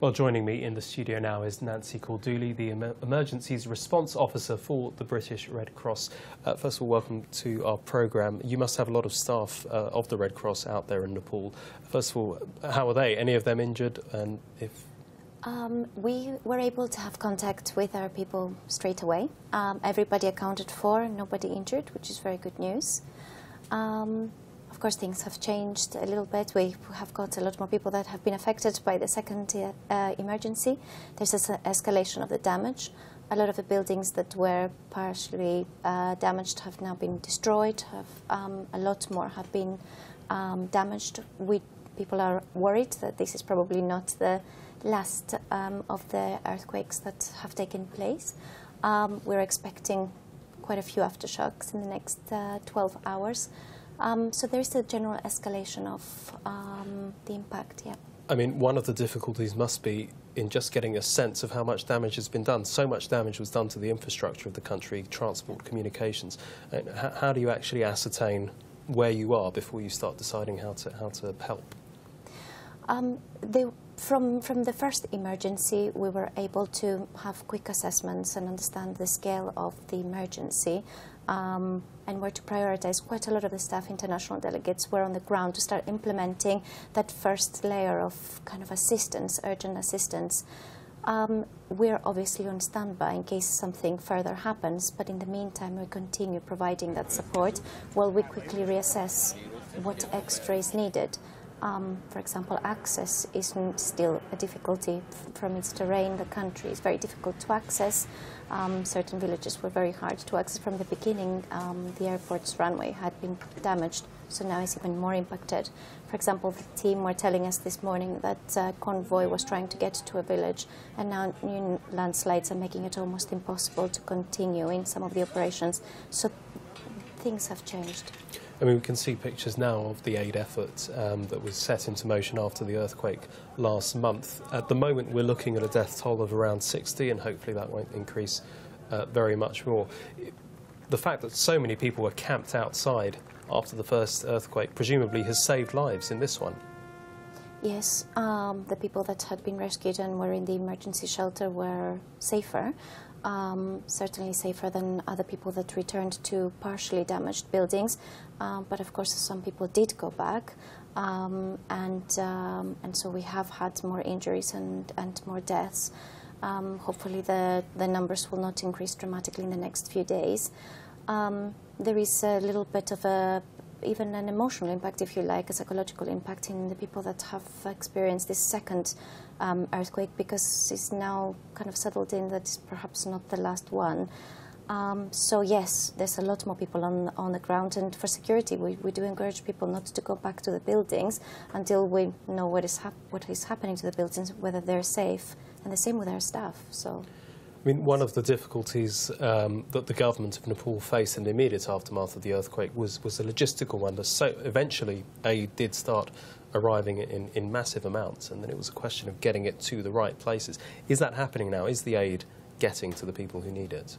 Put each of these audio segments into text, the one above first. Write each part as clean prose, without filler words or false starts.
Well, joining me in the studio now is Nancy Kordouli, the Emergencies Response Officer for the British Red Cross. First of all, welcome to our programme. You must have a lot of staff of the Red Cross out there in Nepal. First of all, how are they? Any of them injured? And if we were able to have contact with our people straight away. Everybody accounted for, nobody injured, which is very good news. Of course, things have changed a little bit. We have got a lot more people that have been affected by the second emergency. There's an escalation of the damage. A lot of the buildings that were partially damaged have now been destroyed. A lot more have been damaged. People are worried that this is probably not the last of the earthquakes that have taken place. We're expecting quite a few aftershocks in the next 12 hours. So there is a general escalation of the impact, yeah. I mean, one of the difficulties must be in just getting a sense of how much damage has been done. So much damage was done to the infrastructure of the country, transport, communications. How do you actually ascertain where you are before you start deciding how to help? From the first emergency, we were able to have quick assessments and understand the scale of the emergency, and were to prioritize. Quite a lot of the staff, international delegates, were on the ground to start implementing that first layer of kind of assistance, urgent assistance. We're obviously on standby in case something further happens, but in the meantime we continue providing that support while we quickly reassess what extra is needed. For example, access is still a difficulty from its terrain. The country is very difficult to access. Certain villages were very hard to access from the beginning. The airport's runway had been damaged, so now it's even more impacted. For example, the team were telling us this morning that a convoy was trying to get to a village, and now new landslides are making it almost impossible to continue in some of the operations. So things have changed. I mean, we can see pictures now of the aid effort that was set into motion after the earthquake last month. At the moment, we're looking at a death toll of around 60, and hopefully that won't increase very much more. The fact that so many people were camped outside after the first earthquake presumably has saved lives in this one. Yes, the people that had been rescued and were in the emergency shelter were safer. Certainly safer than other people that returned to partially damaged buildings, but of course some people did go back, and so we have had more injuries and more deaths. Hopefully the numbers will not increase dramatically in the next few days. There is a little bit of even an emotional impact, if you like, a psychological impact in the people that have experienced this second earthquake, because it's now kind of settled in that it's perhaps not the last one. So yes, there's a lot more people on the ground, and for security we do encourage people not to go back to the buildings until we know what is happening to the buildings, whether they're safe, and the same with our staff. So. I mean, one of the difficulties that the government of Nepal faced in the immediate aftermath of the earthquake was a logistical one. So eventually aid did start arriving in massive amounts, and then it was a question of getting it to the right places. Is that happening now? Is the aid getting to the people who need it?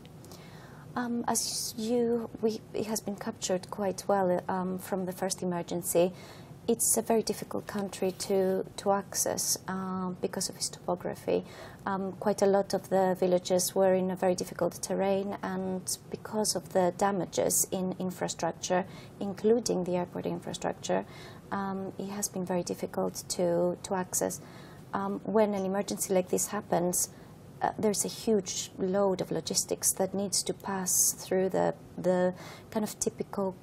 It has been captured quite well from the first emergency. It's a very difficult country to access because of its topography. Quite a lot of the villages were in a very difficult terrain, and because of the damages in infrastructure, including the airport infrastructure, it has been very difficult to access. When an emergency like this happens, there's a huge load of logistics that needs to pass through the kind of typical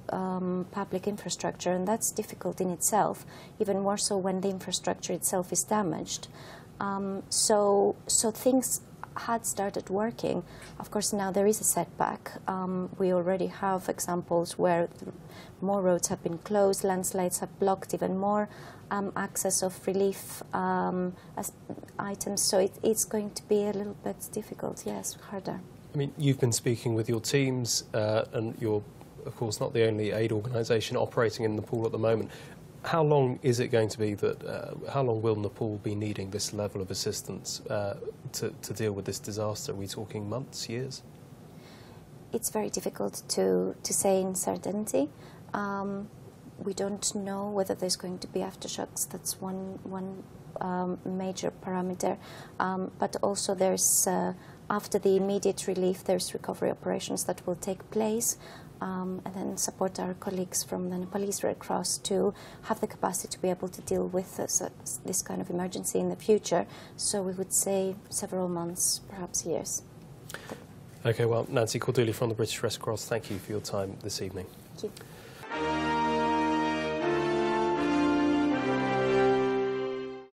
public infrastructure, and that's difficult in itself, even more so when the infrastructure itself is damaged. So things had started working. Of course, now there is a setback. We already have examples where more roads have been closed, landslides have blocked even more access of relief items, so it's going to be a little bit difficult, yes, harder. I mean, you've been speaking with your teams, and you're, of course, not the only aid organisation operating in Nepal at the moment. How long is it going to be that, how long will Nepal be needing this level of assistance to deal with this disaster? Are we talking months, years? It's very difficult to say in certainty. We don't know whether there's going to be aftershocks. That's one major parameter. But also there's, after the immediate relief, there's recovery operations that will take place, and then support our colleagues from the Nepalese Red Cross to have the capacity to be able to deal with this kind of emergency in the future. So we would say several months, perhaps years. Okay, well, Nancy Kordouli from the British Red Cross, thank you for your time this evening. Thank you.